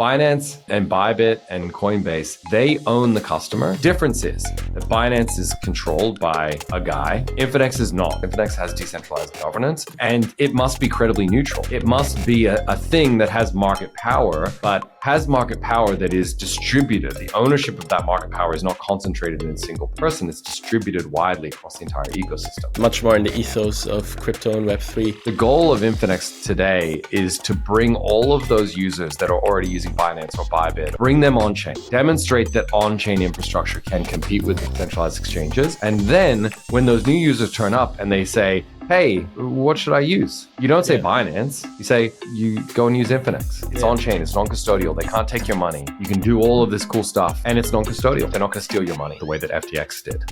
Binance and Bybit and Coinbase, they own the customer. Difference is that Binance is controlled by a guy. Infinex is not. Infinex has decentralized governance, and it must be credibly neutral. It must be a thing that has market power, but has market power that is distributed. The ownership of that market power is not concentrated in a single person. It's distributed widely across the entire ecosystem. Much more in the ethos of crypto and Web3. The goal of Infinex today is to bring all of those users that are already using Binance or Bybit, bring them on-chain, demonstrate that on-chain infrastructure can compete with decentralized exchanges. And then when those new users turn up and they say, hey, what should I use? You don't say Binance. You say, you go and use Infinex. It's on-chain. It's non-custodial. They can't take your money. You can do all of this cool stuff. And it's non-custodial. They're not going to steal your money the way that FTX did.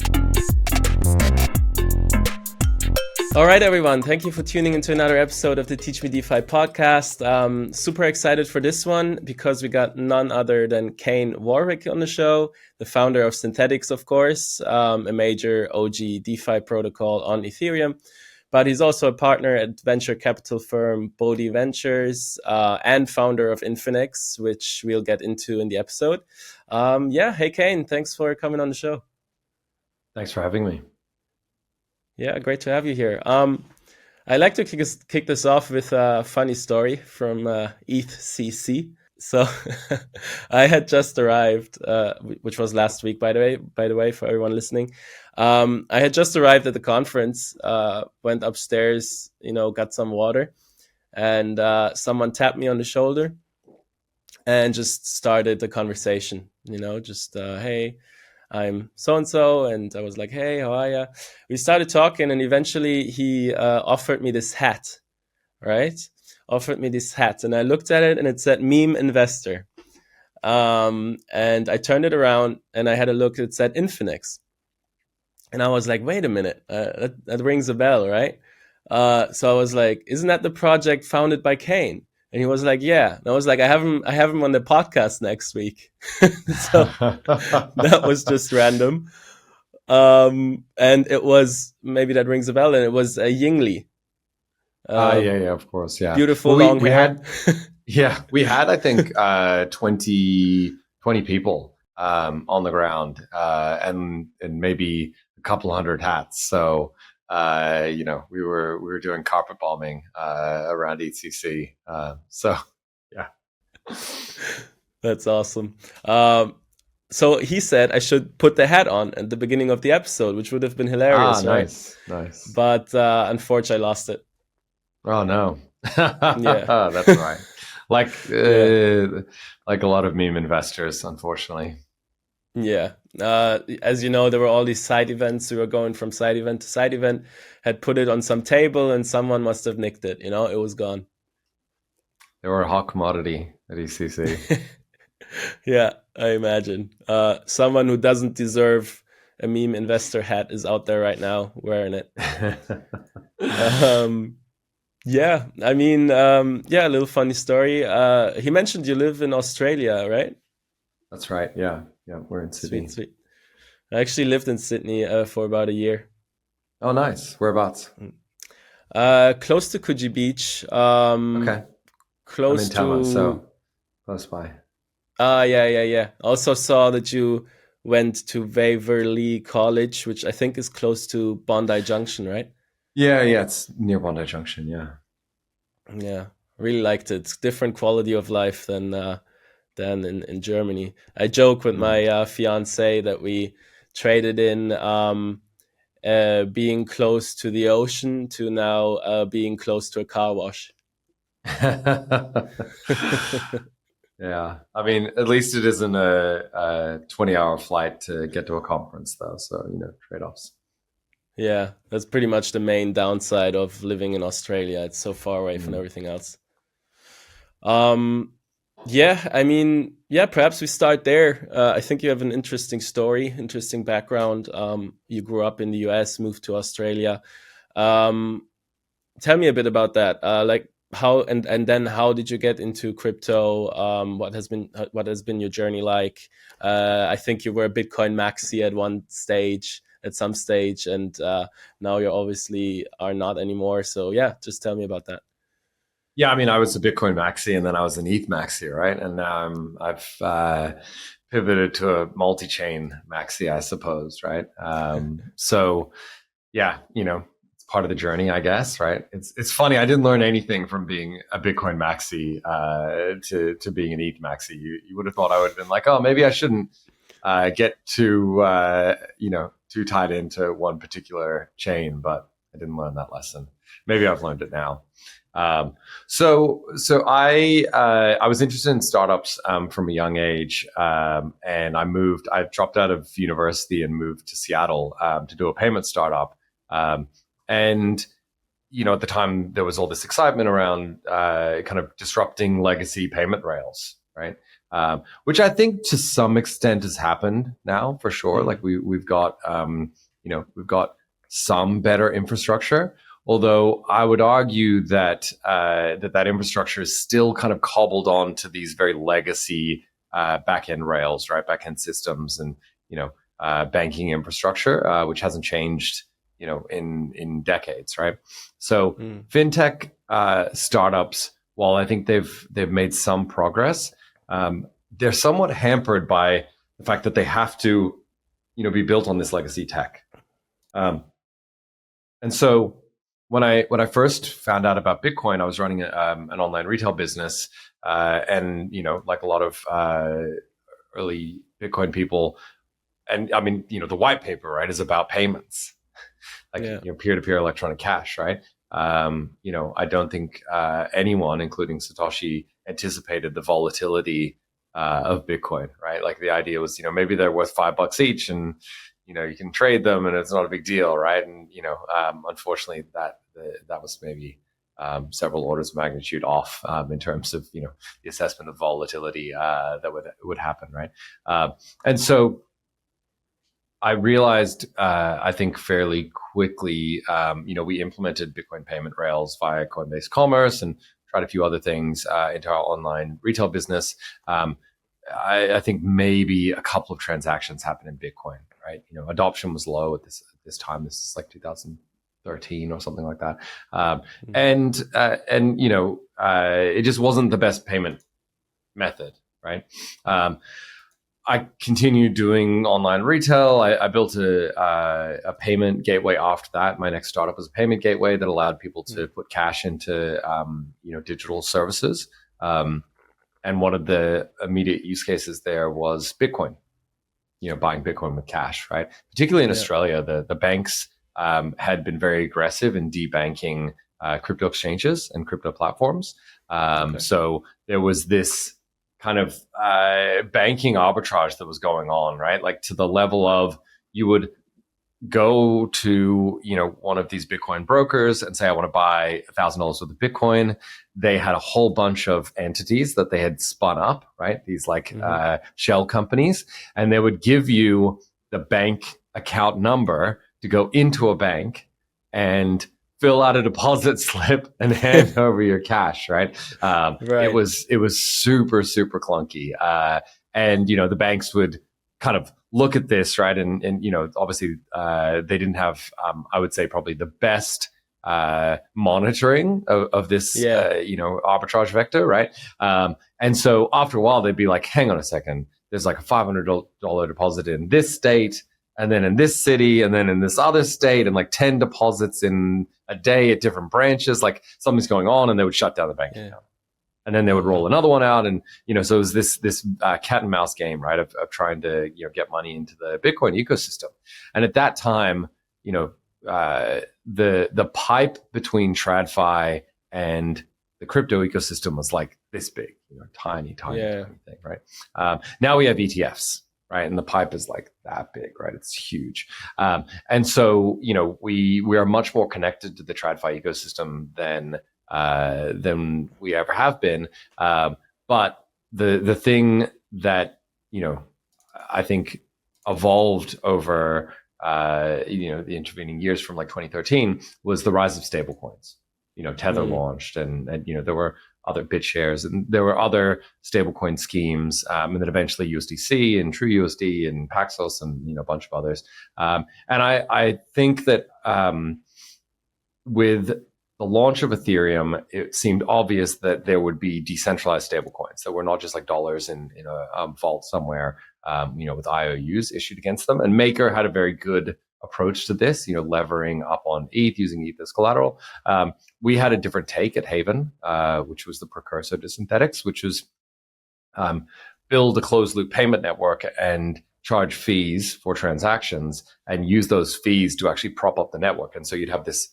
All right, everyone. Thank you for tuning into another episode of the Teach Me DeFi podcast. Super excited for this one because we got none other than Kain Warwick on the show, the founder of Synthetix, of course, a major OG DeFi protocol on Ethereum. But he's also a partner at venture capital firm Bodhi Ventures and founder of Infinex, which we'll get into in the episode. Hey, Kain, thanks for coming on the show. Thanks for having me. Yeah, great to have you here. I like to kick this off with a funny story from ETHCC. So I had just arrived, which was last week, by the way, for everyone listening. I had just arrived at the conference, went upstairs, got some water, and someone tapped me on the shoulder and just started the conversation, hey, I'm so-and-so. And I was like, hey, how are you? We started talking, and eventually he offered me this hat, right? And I looked at it and it said meme investor. And I turned it around and I had a look, it said Infinex. And I was like, wait a minute, that rings a bell, right? So I was like, isn't that the project founded by Kain? And he was like, yeah. And I was like, I have him on the podcast next week. So that was just random. And it was, maybe that rings a bell, and it was Yingli. Of course, yeah. Beautiful long hair. We had, I think, 20 people on the ground, and maybe a couple hundred hats. So we were doing carpet bombing around ETHCC. That's awesome. So he said I should put the hat on at the beginning of the episode, which would have been hilarious, right? Nice. But unfortunately, I lost it. Oh no. Yeah, that's right. Like a lot of meme investors, unfortunately. Yeah. As you know, there were all these side events. We were going from side event to side event, had put it on some table, and someone must have nicked it. It was gone. They were a hot commodity at ECC. Yeah, I imagine. Someone who doesn't deserve a meme investor hat is out there right now wearing it. A little funny story. He mentioned you live in Australia, right? That's right. Yeah, we're in Sydney. Sweet. I actually lived in Sydney for about a year. Oh, nice. Whereabouts? Close to Coogee Beach. Okay. Close I'm in Tama, so close by. Yeah. Also saw that you went to Waverley College, which I think is close to Bondi Junction, right? Yeah, it's near Bondi Junction, yeah. Yeah, really liked it. Different quality of life than in Germany. I joke with my fiance that we traded in being close to the ocean to now being close to a car wash. Yeah, I mean, at least it isn't a 20-hour flight to get to a conference, though. So, trade-offs. Yeah, that's pretty much the main downside of living in Australia. It's so far away from everything else. Perhaps we start there. I think you have an interesting story, interesting background. You grew up in the US, moved to Australia. Tell me a bit about that. How and then how did you get into crypto? What has been your journey like? I think you were a Bitcoin maxi at some stage, and now you obviously are not anymore. So yeah, just tell me about that. Yeah, I mean, I was a Bitcoin maxi and then I was an ETH maxi, right? And now I've pivoted to a multi-chain maxi, I suppose, right? So yeah, it's part of the journey, I guess, right? It's funny. I didn't learn anything from being a Bitcoin maxi to being an ETH maxi. You would have thought I would have been like, oh, maybe I shouldn't get too tied into one particular chain, but I didn't learn that lesson. Maybe I've learned it now. So I was interested in startups from a young age, and I dropped out of university and moved to Seattle to do a payment startup. And at the time there was all this excitement around kind of disrupting legacy payment rails, right? Which I think to some extent has happened now for sure. Like we've got we've got some better infrastructure. Although I would argue that that infrastructure is still kind of cobbled on to these very legacy back-end rails, right? Back-end systems and, banking infrastructure, which hasn't changed, in decades, right? So fintech startups, while I think they've made some progress, they're somewhat hampered by the fact that they have to, be built on this legacy tech. And so when I first found out about Bitcoin, I was running an online retail business, and like a lot of early Bitcoin people, and I mean, the white paper, right, is about payments, like peer-to-peer electronic cash, right? I don't think anyone, including Satoshi, anticipated the volatility of Bitcoin, right? Like the idea was, maybe they're worth $5 each, and you can trade them and it's not a big deal, right? And unfortunately, that was maybe several orders of magnitude off in terms of the assessment of volatility that would happen, right? And so I realized, I think fairly quickly, we implemented Bitcoin payment rails via Coinbase Commerce and tried a few other things into our online retail business. I think maybe a couple of transactions happened in Bitcoin, right? Adoption was low at this time. This is like 2013 or something like that. And it just wasn't the best payment method, right? I continued doing online retail. I built a payment gateway after that. My next startup was a payment gateway that allowed people to put cash into digital services. And one of the immediate use cases there was Bitcoin, buying Bitcoin with cash, right? Particularly in Australia, the banks had been very aggressive in debanking crypto exchanges and crypto platforms. So there was this kind of banking arbitrage that was going on, right? Like to the level of you would go to one of these Bitcoin brokers and say, I want to buy $1,000 worth of Bitcoin. They had a whole bunch of entities that they had spun up, right? These like shell companies, and they would give you the bank account number to go into a bank and fill out a deposit slip and hand over your cash, right? It was super, super clunky. And, the banks would kind of look at this, right? And obviously they didn't have, I would say probably the best monitoring of this, arbitrage vector, right? And so after a while, they'd be like, hang on a second, there's like a $500 deposit in this state, and then in this city, and then in this other state, and like 10 deposits in a day at different branches, like something's going on, and they would shut down the bank account. And then they would roll another one out, and so it was this cat and mouse game, right, of trying to get money into the Bitcoin ecosystem. And at that time, the pipe between TradFi and the crypto ecosystem was like this big, tiny thing, right? Now we have ETFs, right, and the pipe is like that big, right? It's huge, and so we are much more connected to the TradFi ecosystem than we ever have been. But the thing that I think evolved over the intervening years from like 2013 was the rise of stablecoins. Tether launched, and there were other BitShares, and there were other stablecoin schemes, and then eventually USDC and TrueUSD and Paxos and a bunch of others. And I think that with the launch of Ethereum, it seemed obvious that there would be decentralized stablecoins that were not just like dollars in a vault somewhere, with IOUs issued against them. And Maker had a very good approach to this, levering up on ETH, using ETH as collateral. We had a different take at Haven, which was the precursor to Synthetix, which was build a closed loop payment network and charge fees for transactions and use those fees to actually prop up the network. And so you'd have this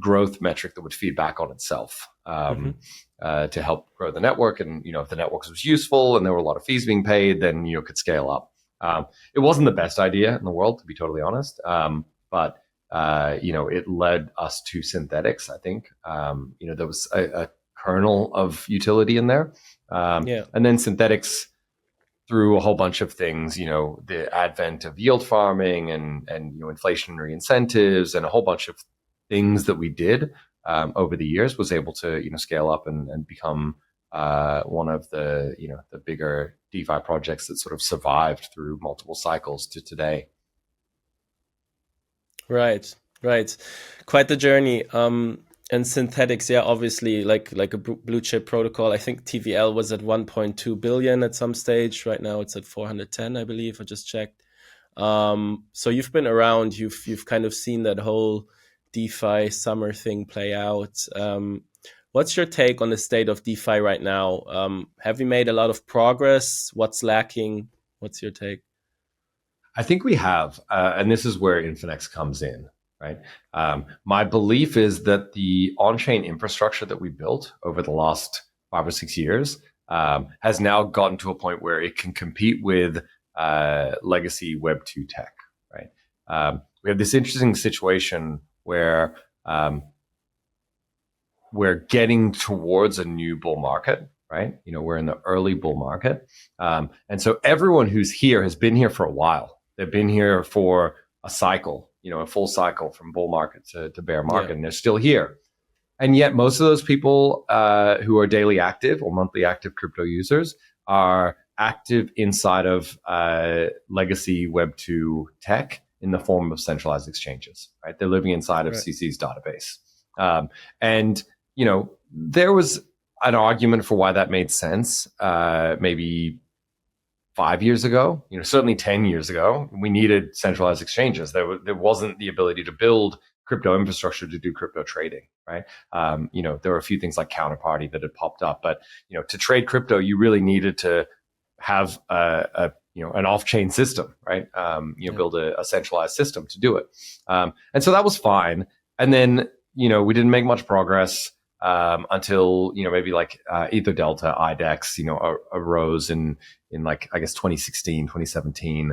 growth metric that would feed back on itself to help grow the network. And, if the network was useful and there were a lot of fees being paid, then, could scale up. It wasn't the best idea in the world, to be totally honest. But it led us to Synthetix, I think. There was a kernel of utility in there. And then Synthetix, through a whole bunch of things, the advent of yield farming and inflationary incentives and a whole bunch of things that we did over the years, was able to scale up and become one of the the bigger DeFi projects that sort of survived through multiple cycles to today. Right. Quite the journey. And Synthetix, obviously, like a blue chip protocol. I think TVL was at 1.2 billion at some stage. Right now, it's at 410, I believe. I just checked. So you've been around. You've kind of seen that whole DeFi summer thing play out. What's your take on the state of DeFi right now? Have you made a lot of progress? What's lacking? What's your take? I think we have, and this is where Infinex comes in. Right. My belief is that the on-chain infrastructure that we built over the last 5 or 6 years has now gotten to a point where it can compete with legacy Web 2 tech. Right. We have this interesting situation where we're getting towards a new bull market. Right. We're in the early bull market. And so everyone who's here has been here for a while. They've been here for a cycle. A full cycle from bull market to bear market, and they're still here. And yet most of those people who are daily active or monthly active crypto users are active inside of legacy Web 2 tech in the form of centralized exchanges, right? They're living inside of CC's database. And, there was an argument for why that made sense, maybe 5 years ago, certainly 10 years ago. We needed centralized exchanges. There wasn't the ability to build crypto infrastructure to do crypto trading, right? There were a few things like Counterparty that had popped up, but to trade crypto, you really needed to have an off-chain system, right? Build a centralized system to do it, and so that was fine. And then we didn't make much progress until maybe like Ether Delta, IDEX, arose in like, I guess, 2016, 2017.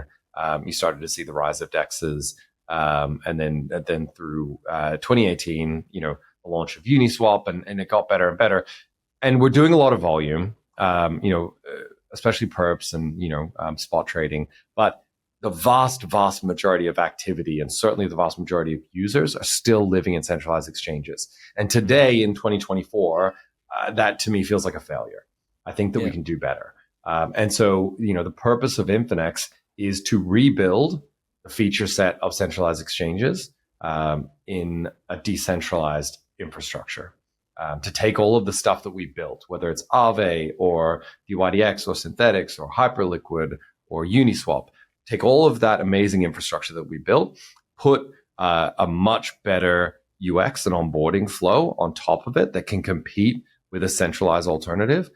You started to see the rise of DEXs, and then through 2018, the launch of Uniswap, and it got better and better. And we're doing a lot of volume, especially perps and spot trading, but the vast majority of activity, and certainly the vast majority of users, are still living in centralized exchanges. And today in 2024, that to me feels like a failure. I think that we can do better. And so, the purpose of Infinex is to rebuild the feature set of centralized exchanges in a decentralized infrastructure. To take all of the stuff that we built, whether it's Aave or DYDX or Synthetix or Hyperliquid or Uniswap, take all of that amazing infrastructure that we built, put a much better UX and onboarding flow on top of it that can compete with a centralized alternative,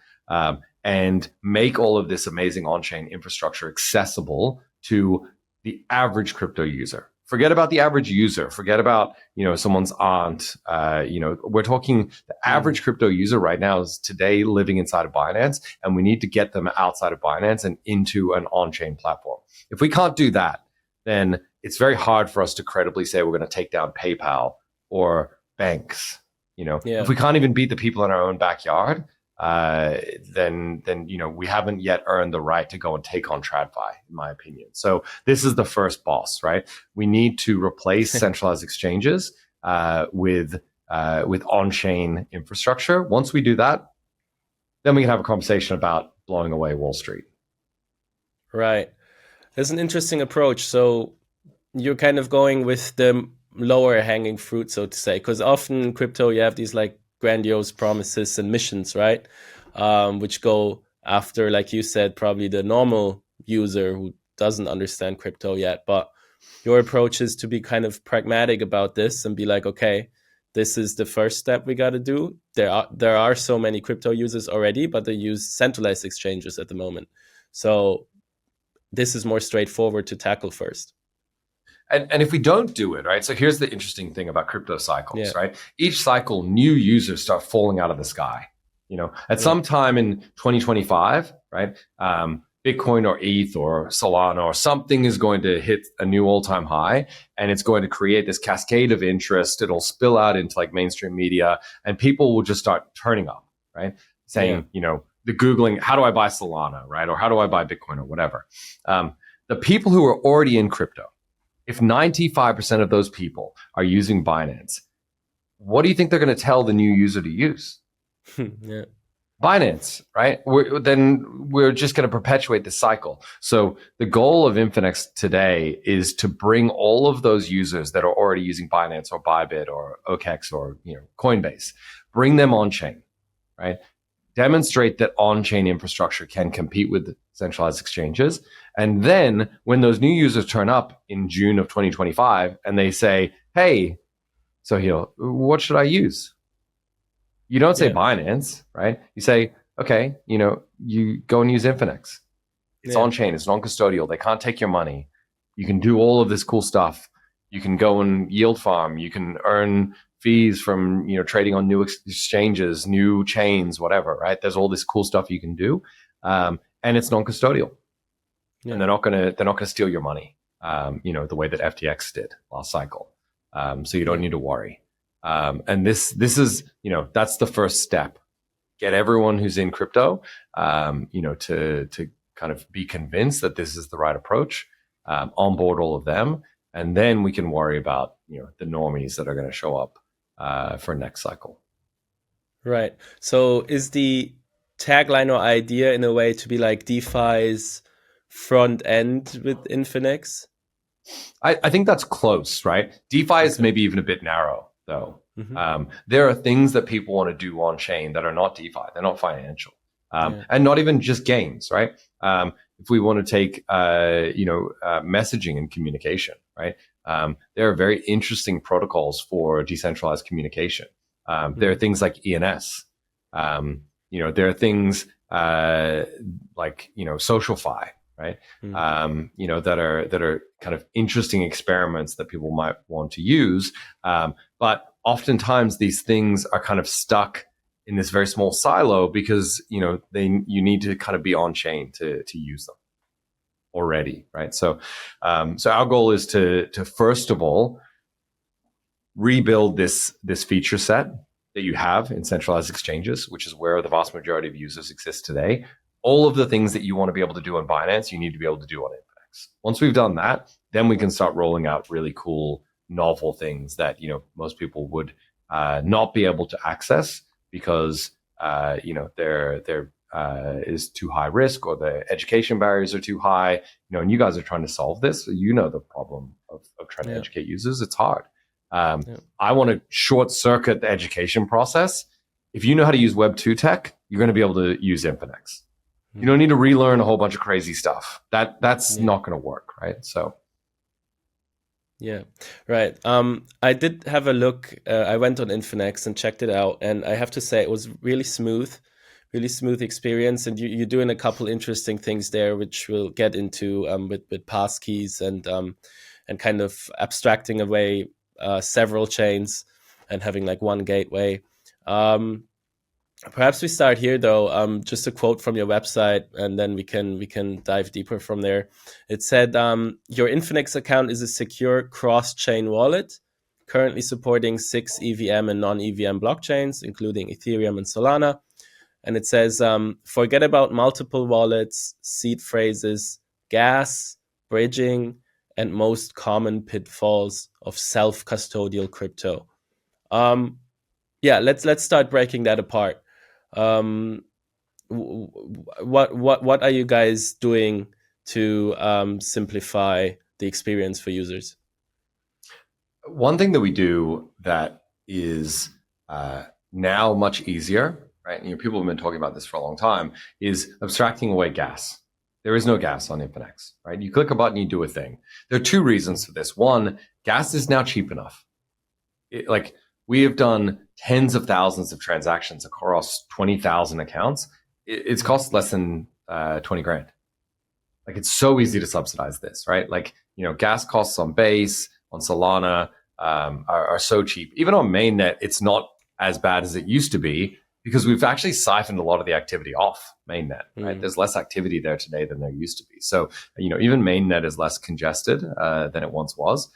and make all of this amazing on-chain infrastructure accessible to the average crypto user. Forget about the average user. Forget about, someone's aunt. We're talking the average crypto user right now is today living inside of Binance, and we need to get them outside of Binance and into an on-chain platform. If we can't do that, then it's very hard for us to credibly say we're going to take down PayPal or banks. If we can't even beat the people in our own backyard, then we haven't yet earned the right to go and take on TradFi, in my opinion. So this is the first boss, right? We need to replace centralized exchanges with on-chain infrastructure. Once we do that, then we can have a conversation about blowing away Wall Street. Right. That's an interesting approach. So you're kind of going with the lower hanging fruit, so to say? Because often in crypto you have these like grandiose promises and missions, right? Which go after, like you said, probably the normal user who doesn't understand crypto yet. But your approach is to be kind of pragmatic about this and be like, okay, this is the first step we got to do. There are so many crypto users already, but they use centralized exchanges at the moment. So this is more straightforward to tackle first. And if we don't do it, right? So here's the interesting thing about crypto cycles, Yeah. right? Each cycle, new users start falling out of the sky. At some time in 2025, right? Bitcoin or ETH or Solana or something is going to hit a new all-time high, and it's going to create this cascade of interest. It'll spill out into like mainstream media, and people will just start turning up, right? Saying, the Googling, how do I buy Solana, right? Or how do I buy Bitcoin or whatever. The people who are already in crypto, if 95% of those people are using Binance, what do you think they're going to tell the new user to use? Yeah. Binance, right? We're just going to perpetuate the cycle. So the goal of Infinex today is to bring all of those users that are already using Binance or Bybit or OKEx or Coinbase, bring them on chain, right? Demonstrate that on-chain infrastructure can compete with centralized exchanges. And then when those new users turn up in June of 2025 and they say, hey, Sohail, what should I use? You don't say Binance, right? You say, okay, you go and use Infinex. It's on-chain, it's non-custodial. They can't take your money. You can do all of this cool stuff. You can go and yield farm. You can earn fees from trading on new exchanges, new chains, whatever, right? There's all this cool stuff you can do, and it's non-custodial, and they're not gonna steal your money, the way that FTX did last cycle. So you don't need to worry. And this is that's the first step. Get everyone who's in crypto, to kind of be convinced that this is the right approach. Onboard all of them, and then we can worry about the normies that are going to show up for next cycle. Right. So is the tagline or idea in a way to be like DeFi's front end with Infinex? I think that's close, right? DeFi is maybe even a bit narrow, though. There are things that people want to do on chain that are not DeFi. They're not financial, and not even just games, right? If we want to take, messaging and communication, right? There are very interesting protocols for decentralized communication. There are things like ENS. There are things like SocialFi, right? That are kind of interesting experiments that people might want to use. But oftentimes these things are kind of stuck in this very small silo because you need to kind of be on chain to use them already, right? So our goal is to first of all rebuild this feature set that you have in centralized exchanges, which is where the vast majority of users exist today. All of the things that you want to be able to do on Binance, you need to be able to do on Infinex. Once we've done that, then we can start rolling out really cool, novel things that most people would not be able to access because there is too high risk or the education barriers are too high. And you guys are trying to solve this. So the problem of trying to educate users. It's hard. I want to short circuit the education process. If you know how to use Web 2 tech, you're going to be able to use Infinex. You don't need to relearn a whole bunch of crazy stuff. That's not going to work, right? So. Yeah, right. I did have a look. I went on Infinex and checked it out, and I have to say it was really smooth experience. And you're doing a couple interesting things there, which we'll get into with Passkeys and kind of abstracting away several chains and having like one gateway. Perhaps we start here though. Just a quote from your website, and then we can dive deeper from there. It said, "Your Infinex account is a secure cross-chain wallet, currently supporting 6 EVM and non-EVM blockchains, including Ethereum and Solana." And it says, "Forget about multiple wallets, seed phrases, gas, bridging, and most common pitfalls of self-custodial crypto." Let's start breaking that apart. What are you guys doing to simplify the experience for users? One thing that we do that is now much easier, right? People have been talking about this for a long time, is abstracting away gas. There is no gas on Infinex, right? You click a button, you do a thing. There are two reasons for this. One, gas is now cheap enough. We have done tens of thousands of transactions across 20,000 accounts. It's cost less than 20 grand. It's so easy to subsidize this, right? Gas costs on Base, on Solana are so cheap. Even on mainnet, it's not as bad as it used to be because we've actually siphoned a lot of the activity off mainnet, right? There's less activity there today than there used to be. So, even mainnet is less congested than it once was.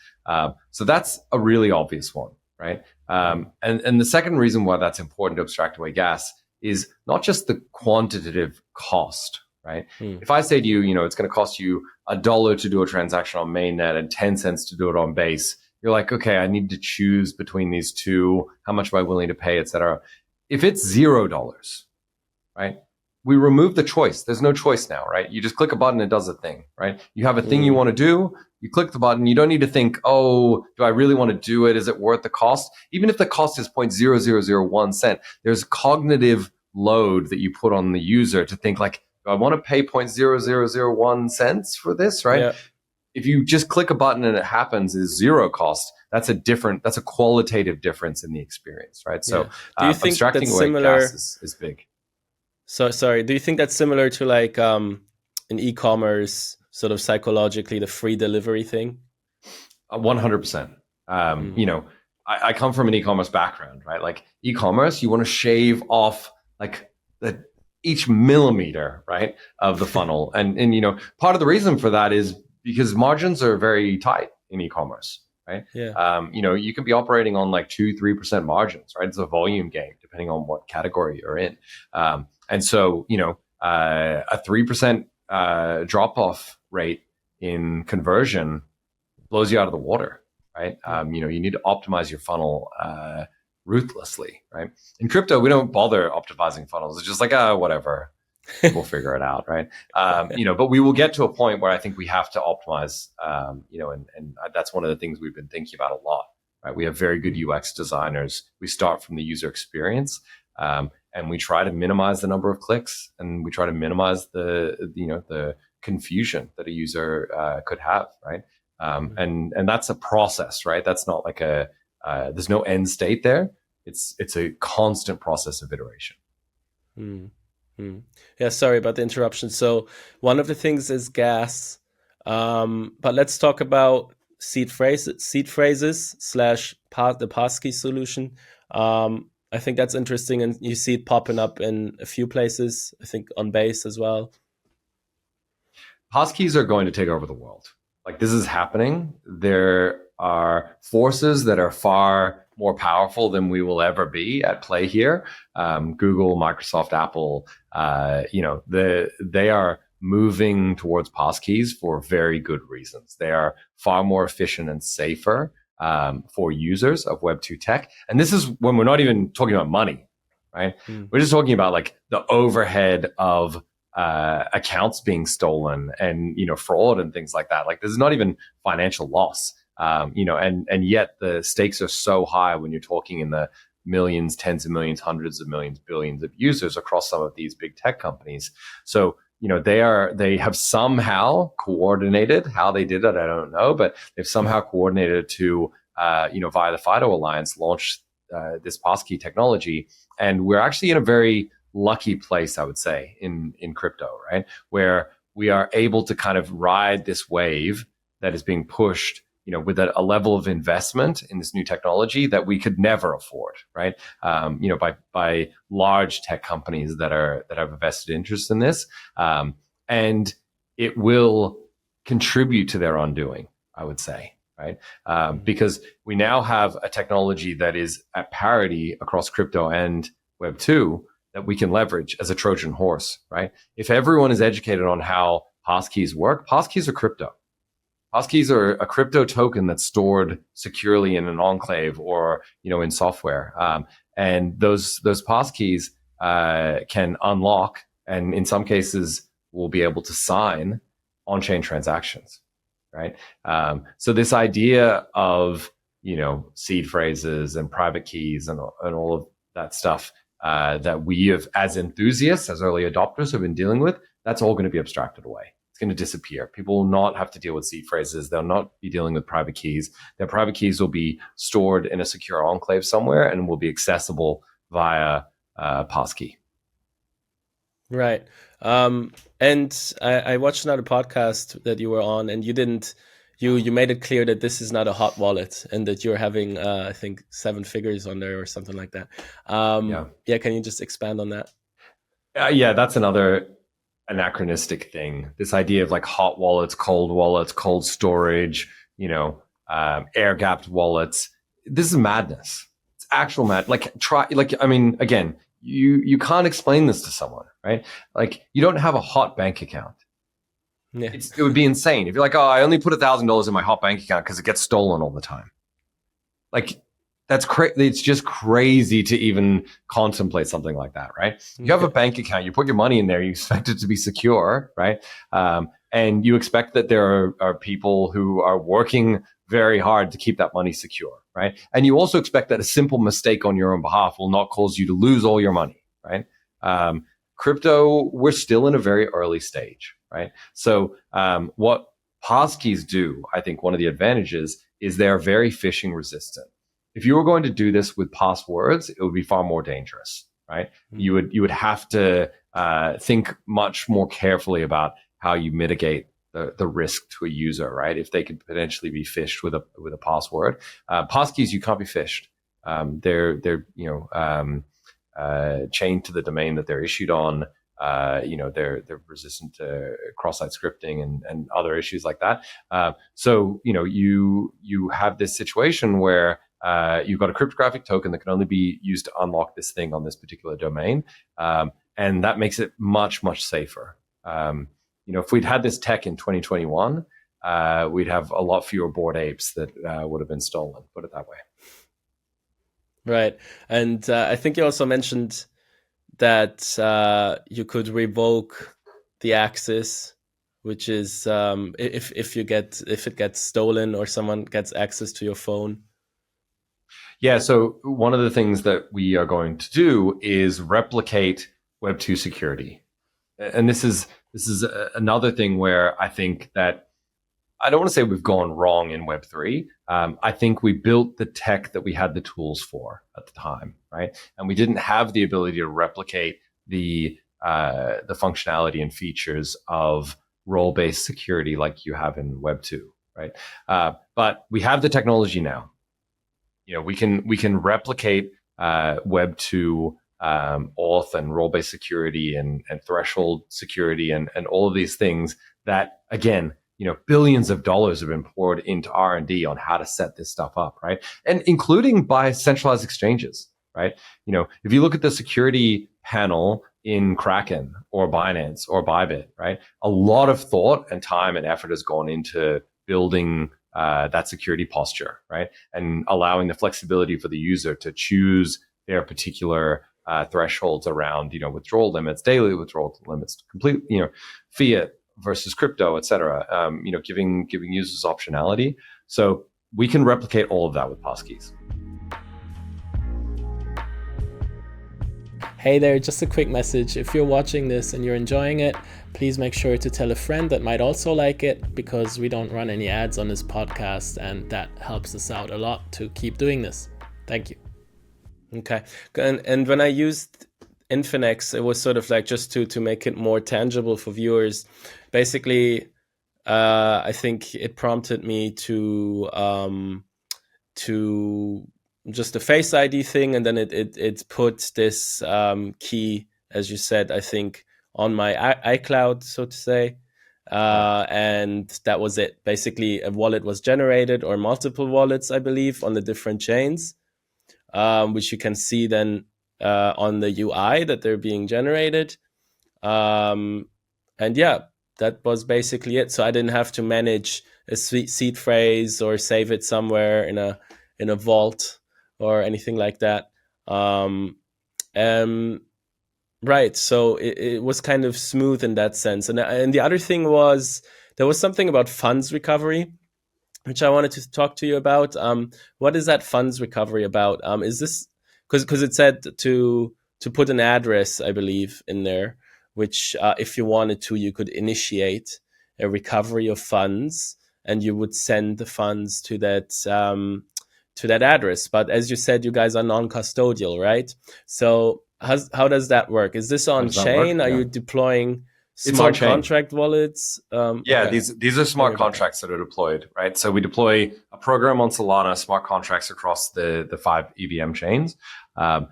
So that's a really obvious one, right? And the second reason why that's important to abstract away gas is not just the quantitative cost, right? If I say to you, it's going to cost you $1 to do a transaction on mainnet and 10 cents to do it on Base, you're like, okay, I need to choose between these two. How much am I willing to pay, et cetera? If it's $0, right? We remove the choice. There's no choice now, right? You just click a button, it does a thing, right? You have a thing you want to do, you click the button. You don't need to think, oh, do I really want to do it? Is it worth the cost? Even if the cost is 0.0001 cent, there's cognitive load that you put on the user to think do I want to pay 0.0001 cents for this, right? Yeah. If you just click a button and it happens is zero cost, that's a qualitative difference in the experience, right? So do you think abstracting that's away similar, gas is big. So sorry, do you think that's similar to in e-commerce, sort of psychologically, the free delivery thing? 100%. I come from an e-commerce background, right? E-commerce, you want to shave off each millimeter, right, of the funnel. And part of the reason for that is because margins are very tight in e-commerce, right? Yeah. You can be operating on 2-3% margins, right? It's a volume game depending on what category you're in. And so, a 3% drop-off rate in conversion blows you out of the water, right? You need to optimize your funnel ruthlessly, right? In crypto, we don't bother optimizing funnels. It's just whatever. We'll figure it out, right? But we will get to a point where I think we have to optimize, and that's one of the things we've been thinking about a lot, right? We have very good UX designers. We start from the user experience, and we try to minimize the number of clicks, and we try to minimize the confusion that a user could have, right? And that's a process, right? That's not there's no end state there. It's a constant process of iteration. Yeah, sorry about the interruption. So one of the things is gas, but let's talk about seed phrases / the Passkeys solution. I think that's interesting, and you see it popping up in a few places, I think on Base as well. Passkeys are going to take over the world. This is happening. There are forces that are far more powerful than we will ever be at play here. Google, Microsoft, Apple, they are moving towards Passkeys for very good reasons. They are far more efficient and safer for users of Web2 tech. And this is when we're not even talking about money, right? We're just talking about the overhead of accounts being stolen and, fraud and things like that. This is not even financial loss. And yet the stakes are so high when you're talking in the millions, tens of millions, hundreds of millions, billions of users across some of these big tech companies. So, they have somehow coordinated. How they did it, I don't know, but they've somehow coordinated to, via the FIDO Alliance, launch this passkey technology. And we're actually in a very lucky place, I would say, in crypto, right? Where we are able to kind of ride this wave that is being pushed with a level of investment in this new technology that we could never afford, right? By large tech companies that have a vested interest in this, and it will contribute to their undoing, I would say, right? Because we now have a technology that is at parity across crypto and Web2 that we can leverage as a Trojan horse, right? If everyone is educated on how passkeys work, passkeys are crypto. Passkeys are a crypto token that's stored securely in an enclave or, in software. And those passkeys can unlock, and in some cases will be able to sign on-chain transactions, right? So this idea of seed phrases and private keys and all of that stuff that we have, as enthusiasts, as early adopters, have been dealing with, that's all going to be abstracted away. It's going to disappear. People will not have to deal with seed phrases. They'll not be dealing with private keys. Their private keys will be stored in a secure enclave somewhere and will be accessible via passkey. Right. And I watched another podcast that you were on, and you made it clear that this is not a hot wallet and that you're having, I think, 7 figures on there or something like that. Yeah. Can you just expand on that? Yeah, that's another anachronistic thing. This idea of like hot wallets, cold storage, air gapped wallets. This is madness. It's actual mad. Again, you can't explain this to someone, right? Like, you don't have a hot bank account. Yeah. It would be insane if you're like, oh, I only put $1,000 in my hot bank account because it gets stolen all the time. Like, that's crazy. It's just crazy to even contemplate something like that, right? You have a bank account, you put your money in there, you expect it to be secure, right? And you expect that there are people who are working very hard to keep that money secure, right? And you also expect that a simple mistake on your own behalf will not cause you to lose all your money, right? Crypto, we're still in a very early stage, right? So what passkeys do, I think one of the advantages is they're very phishing resistant. If you were going to do this with passwords, it would be far more dangerous, right? Mm-hmm. You would have to think much more carefully about how you mitigate the risk to a user, right? If they could potentially be phished with a password. Passkeys, you can't be phished. They're chained to the domain that they're issued on. They're resistant to cross-site scripting and other issues like that. So you have this situation where you've got a cryptographic token that can only be used to unlock this thing on this particular domain. And that makes it much, much safer. If we'd had this tech in 2021, we'd have a lot fewer Bored Apes that would have been stolen, put it that way. Right. And I think you also mentioned that you could revoke the access, which is if it gets stolen or someone gets access to your phone. Yeah, so one of the things that we are going to do is replicate Web 2 security. And this is another thing where I think that I don't want to say we've gone wrong in Web 3. I think we built the tech that we had the tools for at the time, right? And we didn't have the ability to replicate the functionality and features of role-based security like you have in Web 2, right? But we have the technology now. We can replicate Web 2 auth and role-based security and threshold security and all of these things that, again, billions of dollars have been poured into R&D on how to set this stuff up, right? And including by centralized exchanges, right? If you look at the security panel in Kraken or Binance or Bybit, right? A lot of thought and time and effort has gone into building that security posture, right? And allowing the flexibility for the user to choose their particular thresholds around, withdrawal limits, daily withdrawal limits, complete, fiat versus crypto, et cetera, giving users optionality. So we can replicate all of that with passkeys. Hey there, just a quick message. If you're watching this and you're enjoying it, please make sure to tell a friend that might also like it, because we don't run any ads on this podcast and that helps us out a lot to keep doing this. Thank you. Okay. And when I used Infinex, it was sort of like just to make it more tangible for viewers. Basically, I think it prompted me to just a Face ID thing, and then it put this key, as you said, I think, on my iCloud, so to say. And that was it. Basically, a wallet was generated, or multiple wallets, I believe, on the different chains, which you can see then on the UI that they're being generated. And yeah, that was basically it. So I didn't have to manage a seed phrase or save it somewhere in a vault or anything like that. Right. So it was kind of smooth in that sense. And the other thing was, there was something about funds recovery. which I wanted to talk to you about. What is that funds recovery about? Is this because it said to put an address, I believe, in there, which if you wanted to, you could initiate a recovery of funds, and you would send the funds to that address. But as you said, you guys are non-custodial, right? So how does that work? Is this on chain? Are you deploying smart contract wallets? Yeah, okay. These are smart contracts that are deployed, right? So we deploy a program on Solana, smart contracts across the 5 EVM chains. And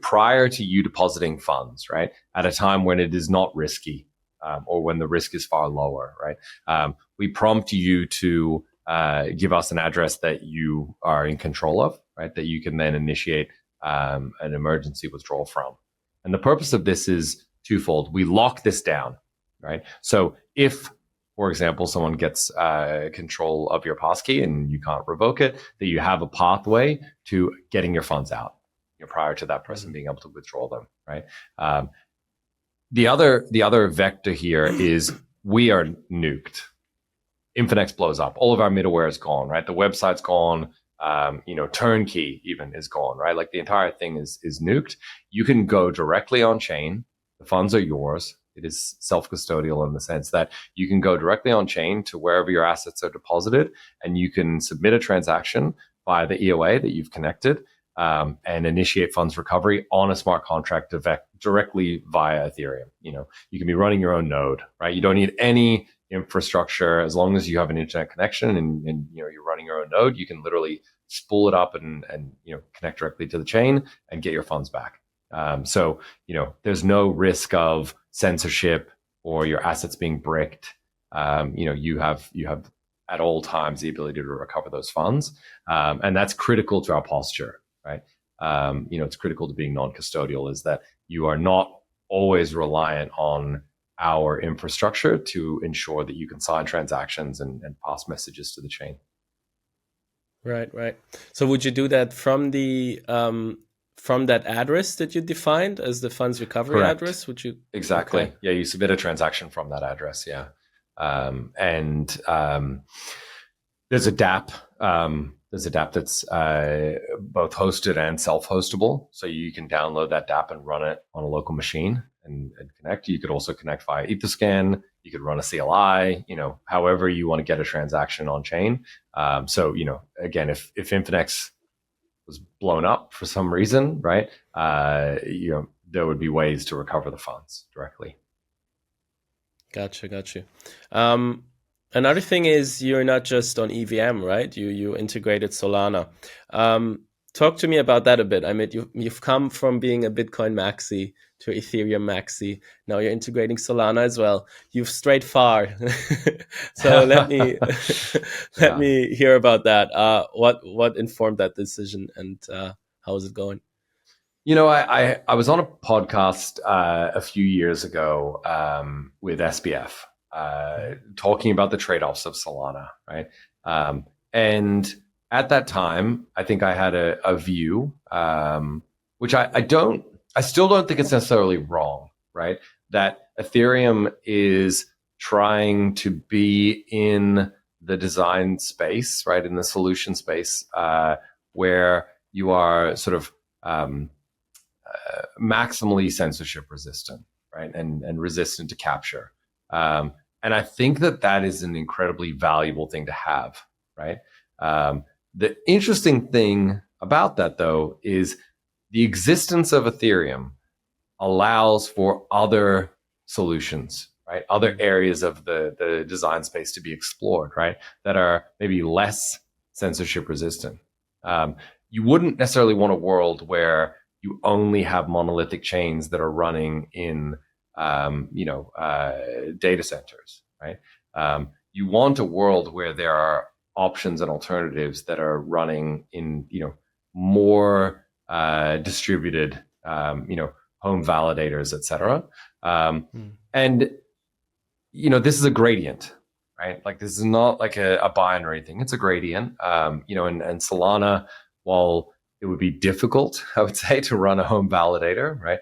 prior to you depositing funds, right, at a time when it is not risky, or when the risk is far lower, right, we prompt you to give us an address that you are in control of, right, that you can then initiate an emergency withdrawal from. And the purpose of this is twofold. We lock this down, right? So if, for example, someone gets control of your passkey and you can't revoke it, that you have a pathway to getting your funds out, prior to that person being able to withdraw them, right? The other vector here is we are nuked. Infinex blows up. All of our middleware is gone, right? The website's gone. Turnkey even is gone, right? Like the entire thing is nuked. You can go directly on chain. The funds are yours. It is self-custodial in the sense that you can go directly on chain to wherever your assets are deposited, and you can submit a transaction via the EOA that you've connected, and initiate funds recovery on a smart contract directly via Ethereum. You can be running your own node, right? You don't need any infrastructure. As long as you have an internet connection and you're running your own node, you can literally spool it up and connect directly to the chain and get your funds back. So there's no risk of censorship or your assets being bricked. You have at all times the ability to recover those funds, and that's critical to our posture, right? It's critical to being non-custodial, is that you are not always reliant on our infrastructure to ensure that you can sign transactions and pass messages to the chain. Right. So would you do that from that address that you defined as the funds recovery Correct. Address? Would you? Exactly. Okay. Yeah, you submit a transaction from that address. Yeah, and there's a DApp. There's a DApp that's both hosted and self-hostable, so you can download that DApp and run it on a local machine and connect. You could also connect via Etherscan. You could run a CLI. However you want to get a transaction on chain. So again, if Infinex was blown up for some reason, right? There would be ways to recover the funds directly. Gotcha. Another thing is you're not just on EVM, right? You integrated Solana. Talk to me about that a bit. I mean, you've come from being a Bitcoin maxi to Ethereum maxi. Now you're integrating Solana as well. You've strayed far. So let me hear about that. What informed that decision, and how is it going? I was on a podcast a few years ago with SBF, talking about the trade-offs of Solana, right? And at that time, I think I had a view, which I still don't think it's necessarily wrong, right? That Ethereum is trying to be in the design space, right? In the solution space, where you are sort of maximally censorship resistant, right? And resistant to capture. And I think that is an incredibly valuable thing to have, right? The interesting thing about that, though, is the existence of Ethereum allows for other solutions, right? Other areas of the design space to be explored, right? That are maybe less censorship resistant. You wouldn't necessarily want a world where you only have monolithic chains that are running in, data centers, right? You want a world where there are options and alternatives that are running in, more distributed, home validators, et cetera. And, this is a gradient, right? Like, this is not like a binary thing. It's a gradient, and Solana, while it would be difficult, I would say, to run a home validator, right?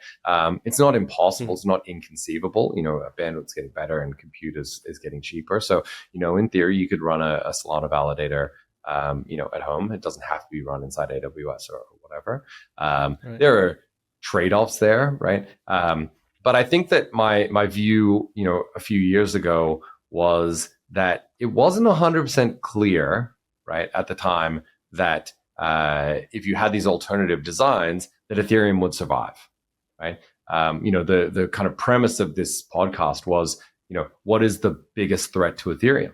It's not impossible. It's not inconceivable. Bandwidth's getting better and compute is getting cheaper. So, in theory, you could run a Solana validator, at home. It doesn't have to be run inside AWS or whatever. Right. There are trade-offs there, right? But I think that my view, a few years ago was that it wasn't 100% clear, right, at the time that if you had these alternative designs, that Ethereum would survive, right? The kind of premise of this podcast was, what is the biggest threat to Ethereum?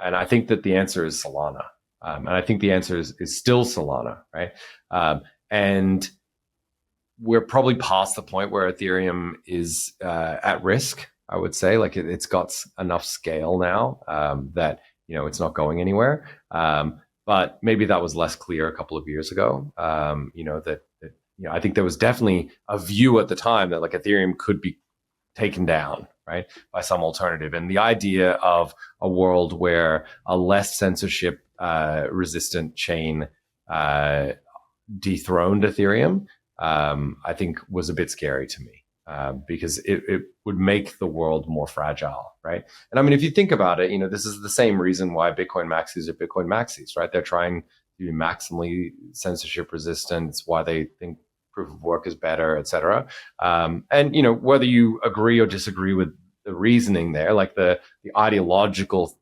And I think that the answer is Solana. And I think the answer is still Solana, right? And we're probably past the point where Ethereum is at risk, I would say. Like it's got enough scale now that, it's not going anywhere. But maybe that was less clear a couple of years ago. I think there was definitely a view at the time that like Ethereum could be taken down, right, by some alternative. And the idea of a world where a less censorship resistant chain dethroned Ethereum, I think was a bit scary to me. Because it would make the world more fragile, right? And I mean, if you think about it, this is the same reason why Bitcoin maxis are Bitcoin maxis, right? They're trying to be maximally censorship resistant. It's why they think proof of work is better, et cetera. And, whether you agree or disagree with the reasoning there, like the ideological,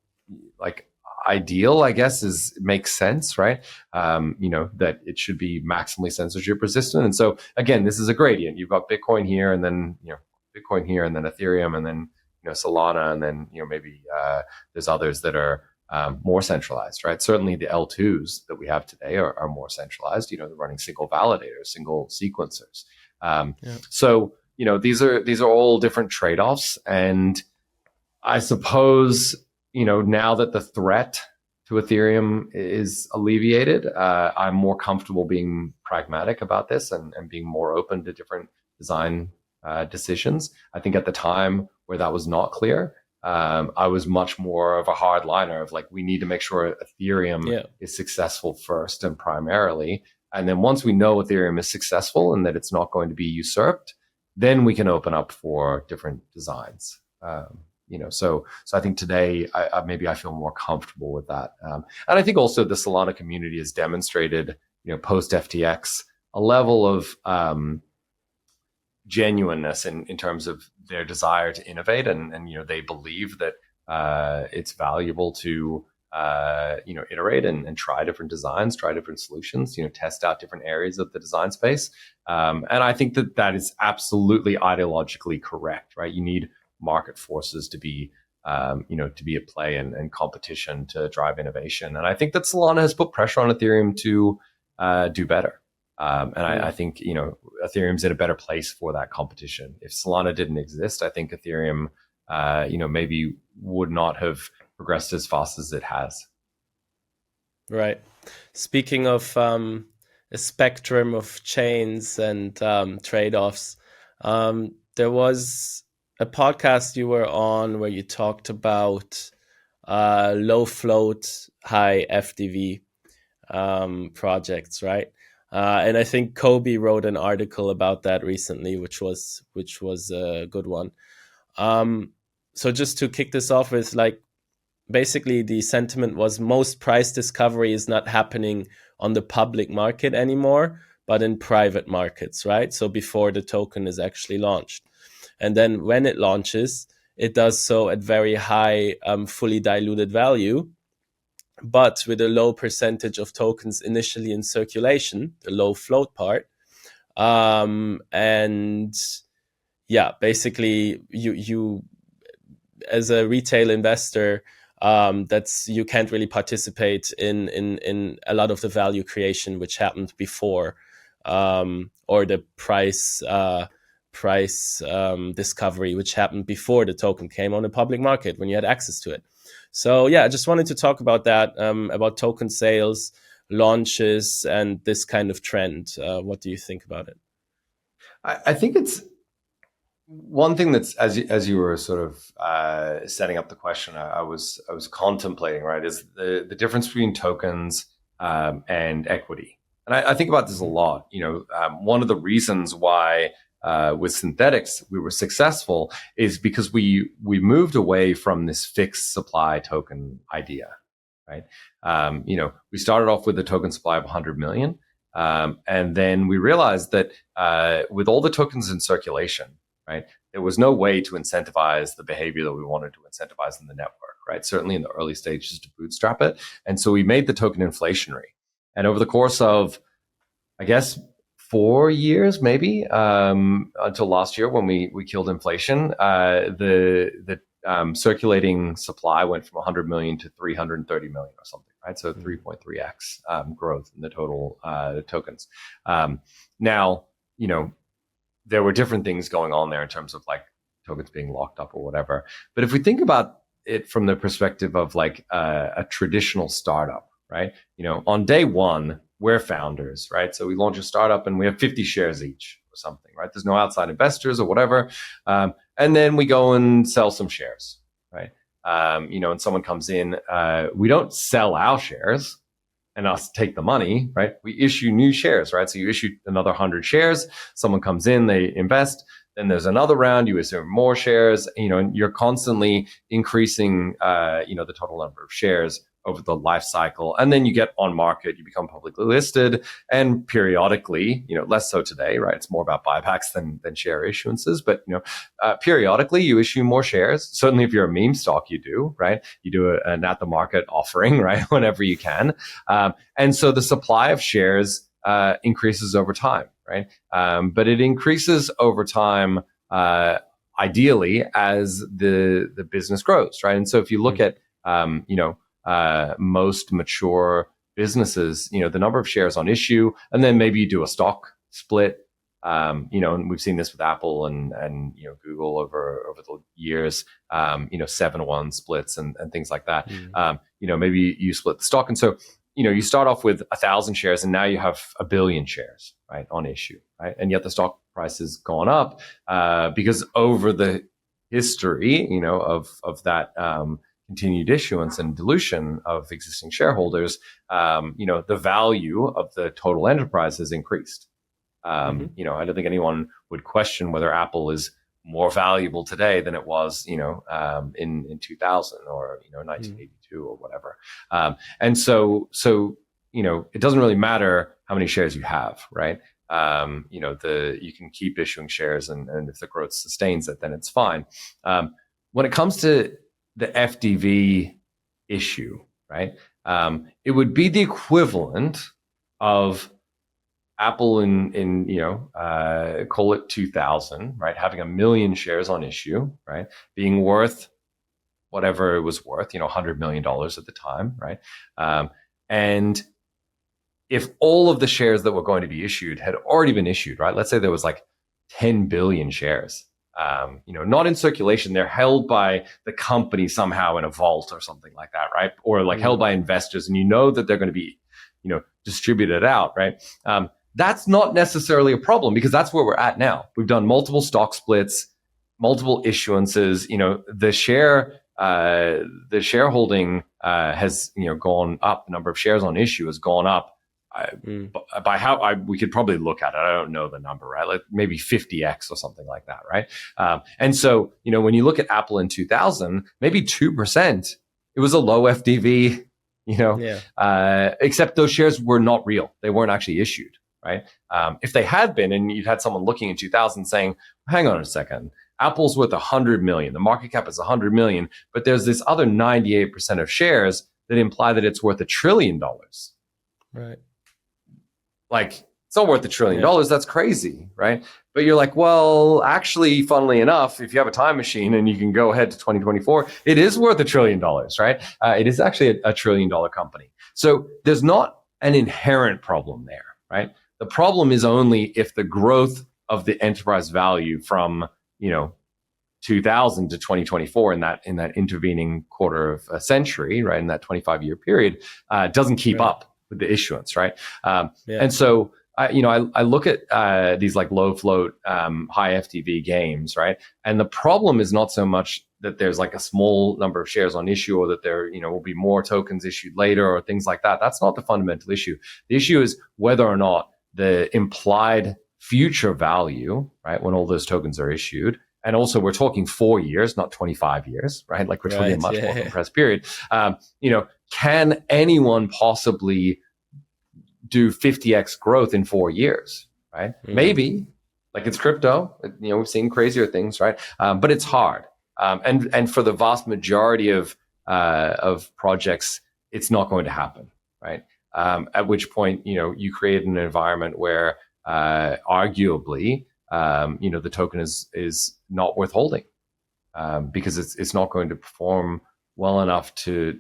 like ideal, I guess, makes sense, right? That it should be maximally censorship resistant. And so again, this is a gradient. You've got Bitcoin here, and then Bitcoin here, and then Ethereum, and then Solana, and then maybe there's others that are more centralized, right? Certainly the L2s that we have today are more centralized. They're running single validators, single sequencers. So these are all different trade-offs, and I suppose now that the threat to Ethereum is alleviated, I'm more comfortable being pragmatic about this and being more open to different design decisions. I think at the time where that was not clear, I was much more of a hardliner of like, we need to make sure Ethereum is successful first and primarily. And then once we know Ethereum is successful and that it's not going to be usurped, then we can open up for different designs. So I think today, I feel more comfortable with that. And I think also the Solana community has demonstrated, post FTX, a level of genuineness in terms of their desire to innovate. And they believe that it's valuable to, iterate and try different designs, try different solutions, test out different areas of the design space. And I think that is absolutely ideologically correct, right? You need market forces to be, to be at play and competition to drive innovation. And I think that Solana has put pressure on Ethereum to do better. I think, Ethereum's in a better place for that competition. If Solana didn't exist, I think Ethereum, maybe would not have progressed as fast as it has. Right. Speaking of a spectrum of chains and trade-offs, there was a podcast you were on where you talked about low float, high FDV projects, right? And I think Kobe wrote an article about that recently, which was a good one. So just to kick this off with, like, basically the sentiment was most price discovery is not happening on the public market anymore, but in private markets, right? So before the token is actually launched. And then when it launches, it does so at very high, fully diluted value, but with a low percentage of tokens initially in circulation, the low float part. And yeah, basically you as a retail investor, you can't really participate in a lot of the value creation which happened before, or the price discovery which happened before the token came on the public market when you had access to it. So yeah, I just wanted to talk about that, about token sales, launches, and this kind of trend. What do you think about it? I think it's one thing that's, as you were sort of setting up the question, I was contemplating, right, is the difference between tokens and equity. And I think about this a lot. One of the reasons why with Synthetix we were successful is because we moved away from this fixed supply token idea, right? We started off with a token supply of 100 million. And then we realized that with all the tokens in circulation, right, there was no way to incentivize the behavior that we wanted to incentivize in the network, right? Certainly in the early stages to bootstrap it. And so we made the token inflationary. And over the course of, I guess, 4 years, maybe, until last year when we killed inflation, the circulating supply went from 100 million to 330 million or something, right? So 3.3x growth in the total tokens. Now, there were different things going on there in terms of like tokens being locked up or whatever. But if we think about it from the perspective of like a traditional startup, right? On day one, we're founders, right? So we launch a startup and we have 50 shares each or something, right? There's no outside investors or whatever. And then we go and sell some shares, right? And someone comes in, we don't sell our shares and us take the money, right? We issue new shares, right? So you issue another 100 shares, someone comes in, they invest, then there's another round, you issue more shares, and you're constantly increasing, the total number of shares over the life cycle. And then you get on market, you become publicly listed, and periodically, less so today, right? It's more about buybacks than share issuances, but, periodically you issue more shares. Certainly if you're a meme stock, you do, right? You do an at the market offering, right? Whenever you can. And so the supply of shares increases over time, right? But it increases over time, ideally as the business grows, right? And so if you look at, most mature businesses, the number of shares on issue, and then maybe you do a stock split, and we've seen this with Apple and Google over the years, 7-1 splits and things like that. Maybe you split the stock, and so you start off with 1,000 shares, and now you have 1 billion shares, right, on issue, right, and yet the stock price has gone up because over the history, of that. Continued issuance and dilution of existing shareholders, the value of the total enterprise has increased. I don't think anyone would question whether Apple is more valuable today than it was, in 2000 or 1982 or whatever. And so it doesn't really matter how many shares you have, right? You can keep issuing shares, and if the growth sustains it, then it's fine. When it comes to the FDV issue, right? It would be the equivalent of Apple in call it 2000, right? Having 1 million shares on issue, right? Being worth whatever it was worth, $100 million at the time, right? And if all of the shares that were going to be issued had already been issued, right? Let's say there was like 10 billion shares. Not in circulation. They're held by the company somehow in a vault or something like that, right? Or like held by investors, and that they're going to be, distributed out, right? That's not necessarily a problem because that's where we're at now. We've done multiple stock splits, multiple issuances. The shareholding has gone up. The number of shares on issue has gone up. By how we could probably look at it. I don't know the number, right? Like maybe 50x or something like that, right? And so, when you look at Apple in 2000, maybe 2%, it was a low FDV, except those shares were not real. They weren't actually issued, right? If they had been, and you'd had someone looking in 2000 saying, hang on a second, Apple's worth 100 million. The market cap is 100 million, but there's this other 98% of shares that imply that it's worth $1 trillion. Right. Like, it's not worth $1 trillion. That's crazy, right? But you're like, well, actually, funnily enough, if you have a time machine and you can go ahead to 2024, it is worth $1 trillion, right? It is actually a $1 trillion company. So there's not an inherent problem there, right? The problem is only if the growth of the enterprise value from, 2000 to 2024 in that intervening quarter of a century, right? In that 25-year period, doesn't keep up with the issuance, right? And so I look at these like low float, high FTV games, right? And the problem is not so much that there's like a small number of shares on issue, or that there, will be more tokens issued later, or things like that. That's not the fundamental issue. The issue is whether or not the implied future value, right, when all those tokens are issued, and also we're talking 4 years, not 25 years, right? Like we're talking a much more compressed period. Can anyone possibly do 50x growth in 4 years, right? Maybe, like it's crypto, we've seen crazier things, right? But it's hard. And for the vast majority of projects, it's not going to happen, right? At which point, you create an environment where arguably, the token is not worth holding, because it's not going to perform well enough to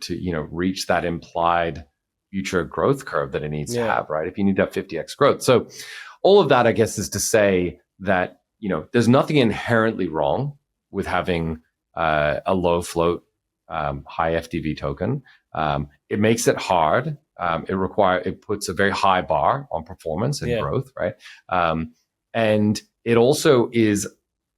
reach that implied future growth curve that it needs to have, right? If you need to have 50x growth. So all of that, I guess, is to say that, there's nothing inherently wrong with having a low float, high FTV token. It makes it hard. It puts a very high bar on performance and growth, right? And it also is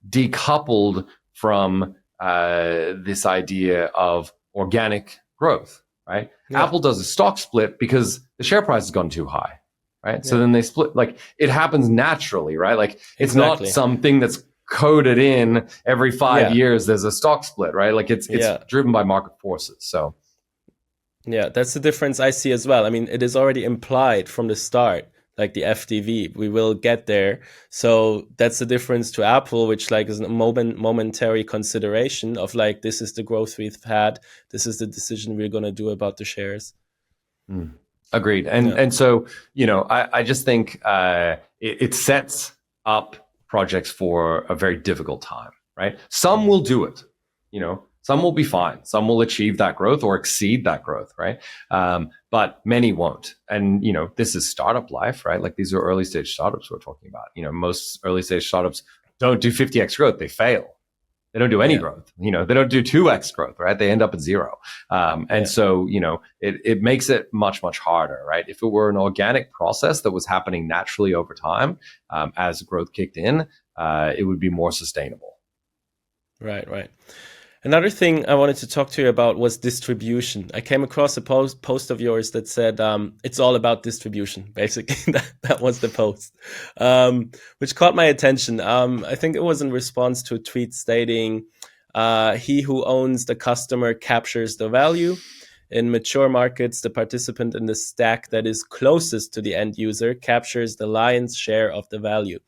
decoupled from this idea of organic growth, right? Apple does a stock split because the share price has gone too high, right? So then they split. Like, it happens naturally, right? Like, it's not something that's coded in every 5 years. There's a stock split, right? Like, it's driven by market forces. So that's the difference I see as well. I mean, it is already implied from the start, like the FTV, we will get there. So that's the difference to Apple, which like is a momentary consideration of like, this is the growth we've had. This is the decision we're going to do about the shares. Agreed. And so, I just think it sets up projects for a very difficult time, right? Some will do it, some will be fine. Some will achieve that growth or exceed that growth, right? But many won't. And, this is startup life, right? Like, these are early stage startups we're talking about. Most early stage startups don't do 50x growth. They fail. They don't do any growth. They don't do 2x growth, right? They end up at zero. So, it makes it much, much harder, right? If it were an organic process that was happening naturally over time, as growth kicked in, it would be more sustainable. Right. Another thing I wanted to talk to you about was distribution. I came across a post of yours that said it's all about distribution. Basically, that was the post, which caught my attention. I think it was in response to a tweet stating, he who owns the customer captures the value. In mature markets, the participant in the stack that is closest to the end user captures the lion's share of the value.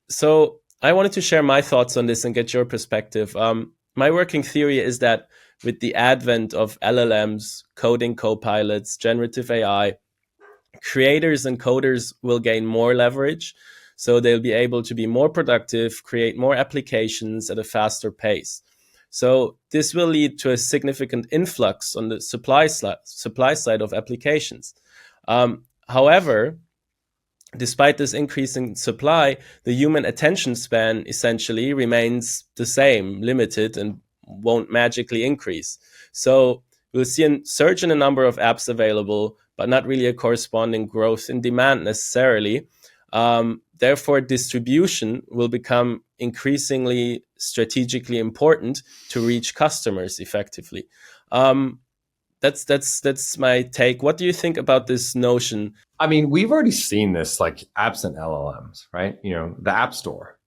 So I wanted to share my thoughts on this and get your perspective. My working theory is that with the advent of LLMs, coding copilots, generative AI, creators and coders will gain more leverage. So they'll be able to be more productive, create more applications at a faster pace. So this will lead to a significant influx on the supply side of applications. However, despite this increase in supply, the human attention span essentially remains the same, limited, and won't magically increase. So we'll see a surge in the number of apps available, but not really a corresponding growth in demand necessarily. Therefore, distribution will become increasingly strategically important to reach customers effectively. That's my take. What do you think about this notion? I mean, we've already seen this, like, absent LLMs, right? The App Store.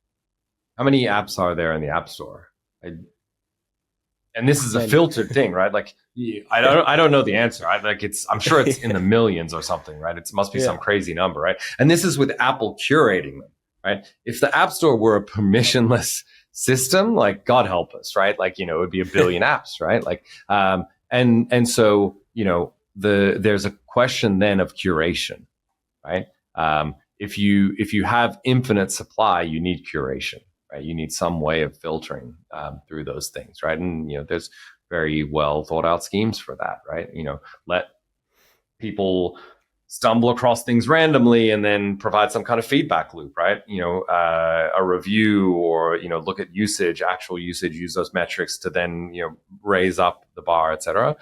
How many apps are there in the App Store? And this is a filtered thing, right? Like, I don't know the answer. I'm sure it's in the millions or something, right? It must be some crazy number, right? And this is with Apple curating them, right? If the App Store were a permissionless system, like, God help us, right? Like, it would be a billion apps, right? Like, and so, there's a question then of curation, right? If you have infinite supply, you need curation, right? You need some way of filtering through those things, right? And there's very well thought out schemes for that, right? Let people stumble across things randomly and then provide some kind of feedback loop, right? A review, or look at actual usage, use those metrics to then raise up the bar, etc.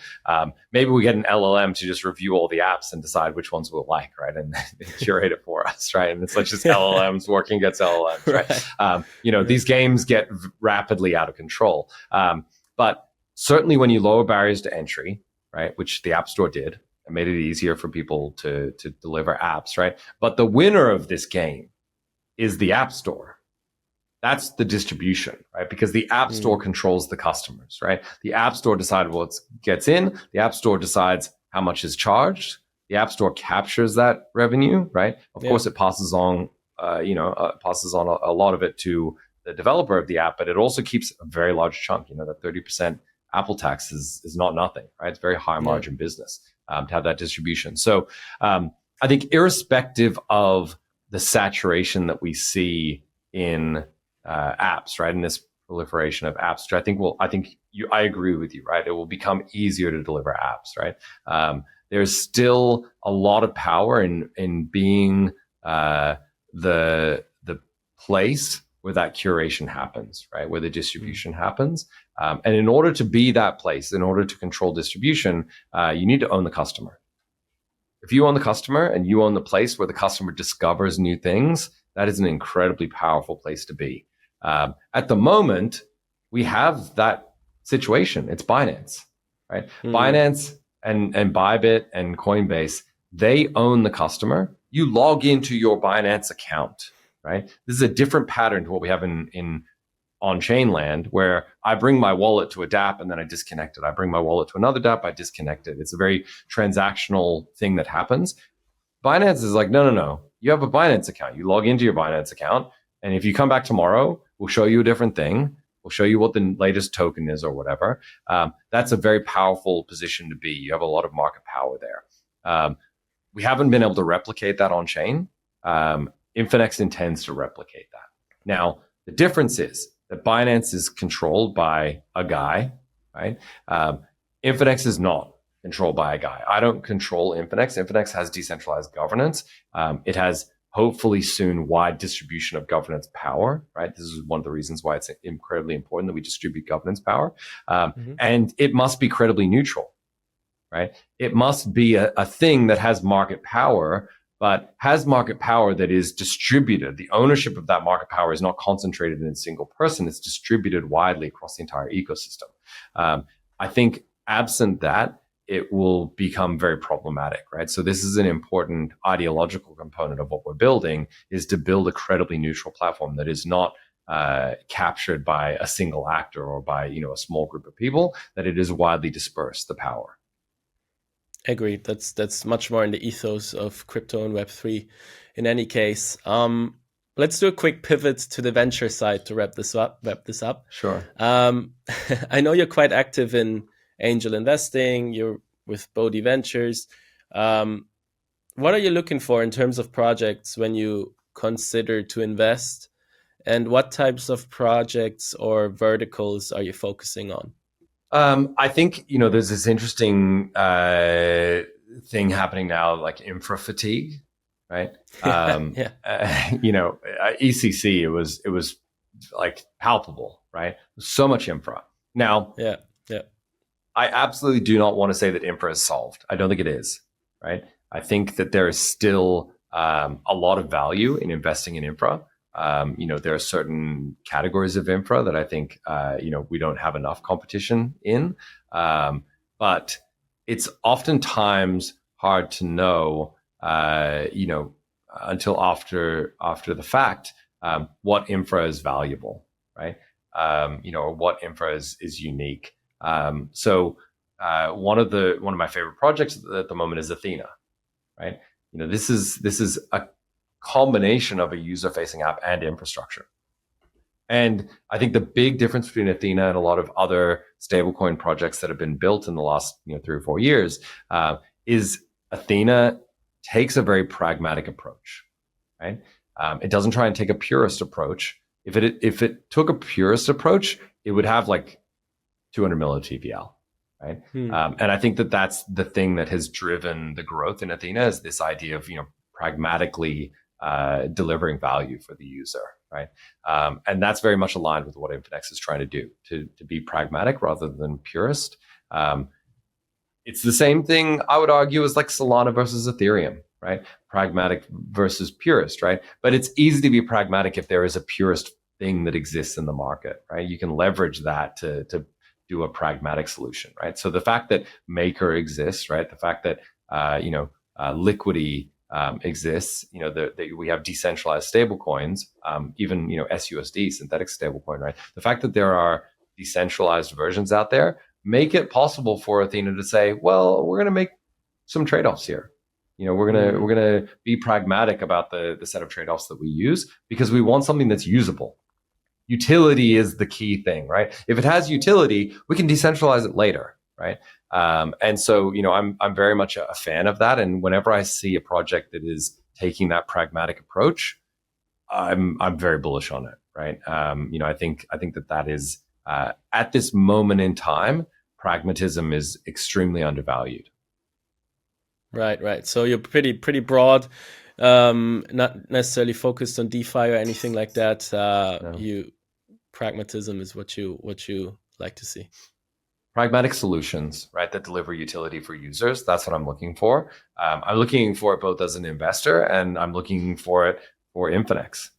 Maybe we get an LLM to just review all the apps and decide which ones we'll like, right? And curate it for us, right? And it's like just LLMs working against LLMs, right? These games get rapidly out of control. But certainly when you lower barriers to entry, right, which the App Store did, it made it easier for people to deliver apps, right? But the winner of this game is the App Store. That's the distribution, right? Because the App Store controls the customers, right? The App Store decides what gets in. The App Store decides how much is charged. The App Store captures that revenue, right? Of course, it passes on, a lot of it to the developer of the app, but it also keeps a very large chunk. That 30% Apple tax is not nothing, right? It's very high margin business to have that distribution. So I think irrespective of the saturation that we see in apps, right, in this proliferation of apps, I agree with you, right? It will become easier to deliver apps, right? There's still a lot of power in being the place where that curation happens, right? Where the distribution happens. And in order to be that place, in order to control distribution, you need to own the customer. If you own the customer and you own the place where the customer discovers new things, that is an incredibly powerful place to be. At the moment, we have that situation. It's Binance, right? Binance and Bybit and Coinbase, they own the customer. You log into your Binance account, right? This is a different pattern to what we have in on-chain land, where I bring my wallet to a dApp and then I disconnect it. I bring my wallet to another dApp, I disconnect it. It's a very transactional thing that happens. Binance is like, no. You have a Binance account. You log into your Binance account, and if you come back tomorrow, we'll show you a different thing. We'll show you what the latest token is or whatever. That's a very powerful position to be. You have a lot of market power there. We haven't been able to replicate that on chain. Infinex intends to replicate that. Now, the difference is that Binance is controlled by a guy, right? Infinex is not controlled by a guy. I don't control Infinex. Infinex has decentralized governance. It has hopefully soon wide distribution of governance power, right? This is one of the reasons why it's incredibly important that we distribute governance power. And it must be credibly neutral, right? It must be a thing that has market power, but has market power that is distributed. The ownership of that market power is not concentrated in a single person. It's distributed widely across the entire ecosystem. I think absent that, it will become very problematic, right? So this is an important ideological component of what we're building, is to build a credibly neutral platform that is not captured by a single actor or by a small group of people, that it is widely dispersed, the power. Agreed. That's much more in the ethos of crypto and Web3 in any case. Let's do a quick pivot to the venture side to wrap this up. Sure. I know you're quite active in angel investing. You're with Bodhi Ventures. What are you looking for in terms of projects when you consider to invest? And what types of projects or verticals are you focusing on? I think, there's this interesting thing happening now, like infra fatigue, right? ECC, it was like palpable, right? So much infra. Now, I absolutely do not want to say that infra is solved. I don't think it is, right? I think that there is still a lot of value in investing in infra. There are certain categories of infra that I think, we don't have enough competition in. But it's oftentimes hard to know, until after the fact, what infra is valuable, right? Or what infra is unique. So one of my favorite projects at the moment is Athena, right? This is a combination of a user-facing app and infrastructure. And I think the big difference between Athena and a lot of other stablecoin projects that have been built in the last 3 or 4 years is Athena takes a very pragmatic approach, right? It doesn't try and take a purist approach. If it took a purist approach, it would have like 200 milli TVL, right? And I think that that's the thing that has driven the growth in Athena, is this idea of, pragmatically delivering value for the user, right? And that's very much aligned with what Infinex is trying to do, to be pragmatic rather than purist. It's the same thing, I would argue, as like Solana versus Ethereum, right? Pragmatic versus purist, right? But it's easy to be pragmatic if there is a purist thing that exists in the market, right? You can leverage that to do a pragmatic solution, right? So the fact that Maker exists, right? The fact that Liquidity exists, we have decentralized stablecoins, even SUSD, Synthetix stablecoin, right? The fact that there are decentralized versions out there make it possible for Athena to say, well, we're going to make some trade-offs here. We're gonna be pragmatic about the set of trade-offs that we use, because we want something that's usable. Utility is the key thing, right? If it has utility, we can decentralize it later, right? And so, I'm very much a fan of that. And whenever I see a project that is taking that pragmatic approach, I'm very bullish on it, right? I think that is at this moment in time, pragmatism is extremely undervalued. Right. So you're pretty broad, not necessarily focused on DeFi or anything like that. No. Pragmatism is what you like to see. Pragmatic solutions, right, that deliver utility for users. That's what I'm looking for. I'm looking for it both as an investor, and I'm looking for it for Infinex.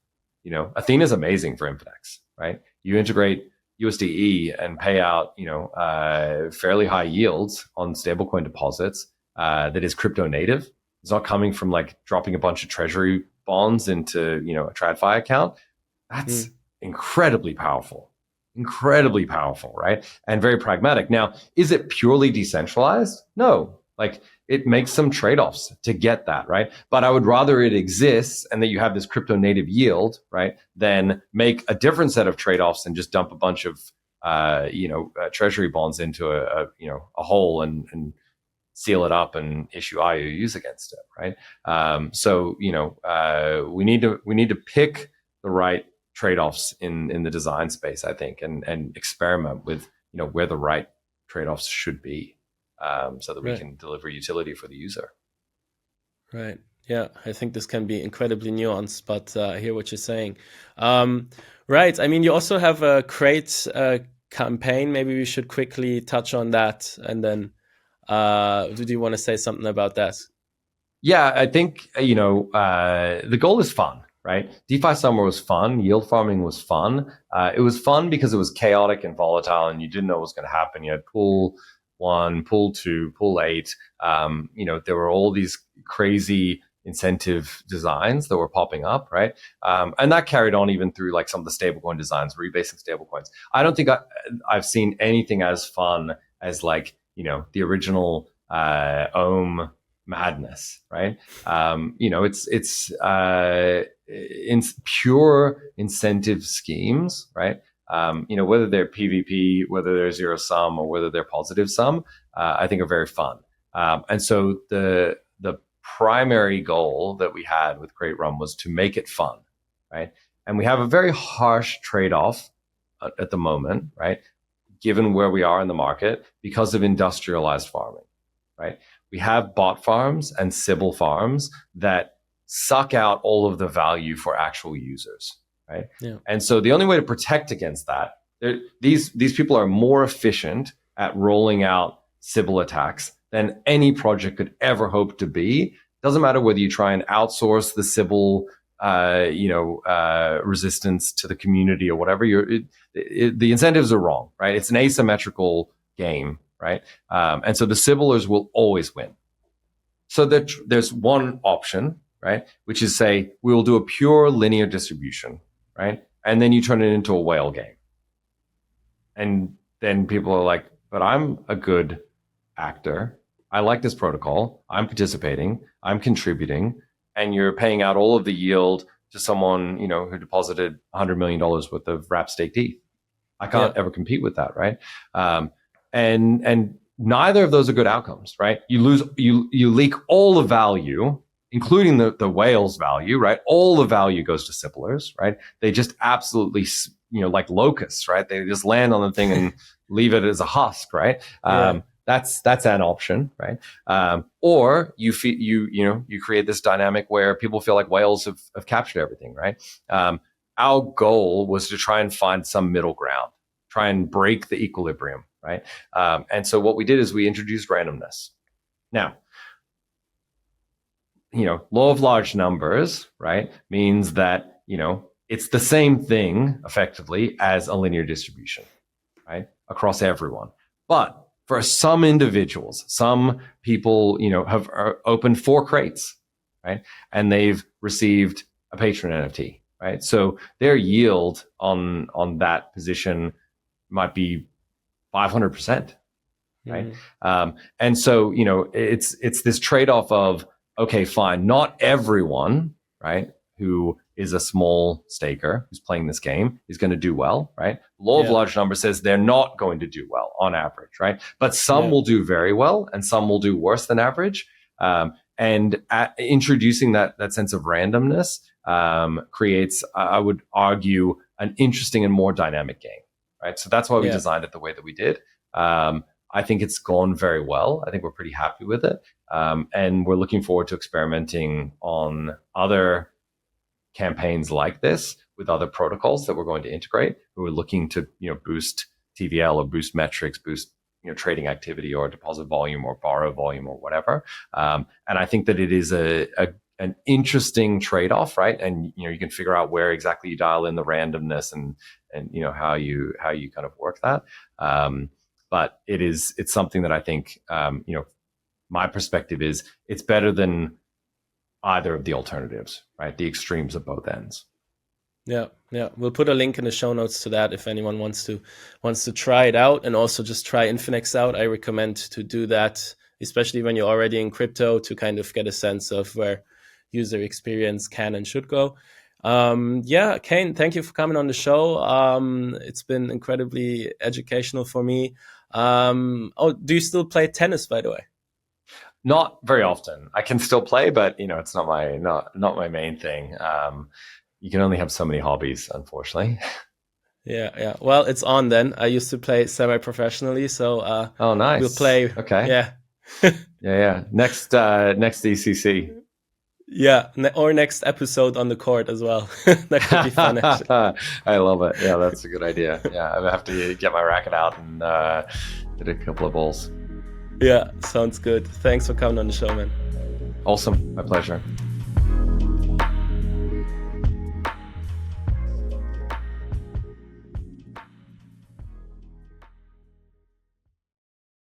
Athena is amazing for Infinex, right? You integrate USDE and pay out, fairly high yields on stablecoin deposits. That is crypto native. It's not coming from like dropping a bunch of treasury bonds into, a TradFi account. That's incredibly powerful, right? And very pragmatic. Now, is it purely decentralized? No, like it makes some trade-offs to get that, right? But I would rather it exists and that you have this crypto native yield, right, than make a different set of trade-offs and just dump a bunch of, treasury bonds into a hole and seal it up and issue IOUs against it, right? So we need to pick the right trade-offs in the design space, I think, and experiment with where the right trade-offs should be, so that we can deliver utility for the user. Right. Yeah, I think this can be incredibly nuanced, but I hear what you're saying. Right. I mean, you also have a Crate campaign. Maybe we should quickly touch on that, and then. Do you want to say something about that? Yeah, I think, the goal is fun, right? DeFi Summer was fun. Yield farming was fun. It was fun because it was chaotic and volatile, and you didn't know what was going to happen. You had pool 1, pool 2, pool 8. There were all these crazy incentive designs that were popping up, right? And that carried on even through like some of the stablecoin designs, rebasing stablecoins. I don't think I've seen anything as fun as like, the original Ohm madness, right? It's in pure incentive schemes, right? Whether they're PvP, whether they're zero sum, or whether they're positive sum, I think are very fun. And so the primary goal that we had with Crate Run was to make it fun, right? And we have a very harsh trade-off at the moment, right? Given where we are in the market because of industrialized farming, right? We have bot farms and Sybil farms that suck out all of the value for actual users, right? Yeah. And so the only way to protect against that, these people are more efficient at rolling out Sybil attacks than any project could ever hope to be. Doesn't matter whether you try and outsource the Sybil resistance to the community or whatever. The incentives are wrong, right? It's an asymmetrical game, right? And so the Sybilers will always win. So there's one option, right? Which is say, we will do a pure linear distribution, right? And then you turn it into a whale game. And then people are like, but I'm a good actor. I like this protocol. I'm participating. I'm contributing. And you're paying out all of the yield to someone, who deposited $100 million worth of wrap stake ETH. I can't ever compete with that, right? And neither of those are good outcomes, right? You leak all the value, including the whale's value, right? All the value goes to Sybilers, right? They just absolutely, like locusts, right? They just land on the thing and leave it as a husk, right? That's an option, right? Or you create this dynamic where people feel like whales have captured everything, right? Our goal was to try and find some middle ground, try and break the equilibrium, right? And so what we did is we introduced randomness. Now, law of large numbers, right, means that, it's the same thing effectively as a linear distribution, right, across everyone. But for some individuals, some people, have opened 4 crates, right, and they've received a patron NFT, right? So their yield on that position might be 500%, right? And so, it's this trade-off of, okay, fine, not everyone, right, who is a small staker who's playing this game is going to do well, right? Law of large numbers says they're not going to do well on average, right? But some will do very well and some will do worse than average. And introducing that sense of randomness creates, I would argue, an interesting and more dynamic game, right? So that's why we designed it the way that we did. I think it's gone very well. I think we're pretty happy with it. And we're looking forward to experimenting on other campaigns like this with other protocols that we're going to integrate. We're looking to, boost TVL or boost metrics, boost, trading activity or deposit volume or borrow volume or whatever. And I think that it is an interesting trade-off, right? And, you can figure out where exactly you dial in the randomness and how you kind of work that. But it's something that I think, my perspective is it's better than either of the alternatives, right? The extremes of both ends. Yeah. We'll put a link in the show notes to that if anyone wants to try it out and also just try Infinex out. I recommend to do that, especially when you're already in crypto, to kind of get a sense of where user experience can and should go. Kain, thank you for coming on the show. It's been incredibly educational for me. Do you still play tennis, by the way? Not very often. I can still play, but it's not my main thing. You can only have so many hobbies, unfortunately. Yeah. Well, it's on then. I used to play semi-professionally, so oh, nice. We'll play. Okay. Yeah. yeah. Next ECC. Yeah, or next episode on the court as well. That could be fun, actually. I love it. Yeah, that's a good idea. Yeah, I have to get my racket out and hit a couple of balls. Yeah, sounds good. Thanks for coming on the show, man. Awesome. My pleasure.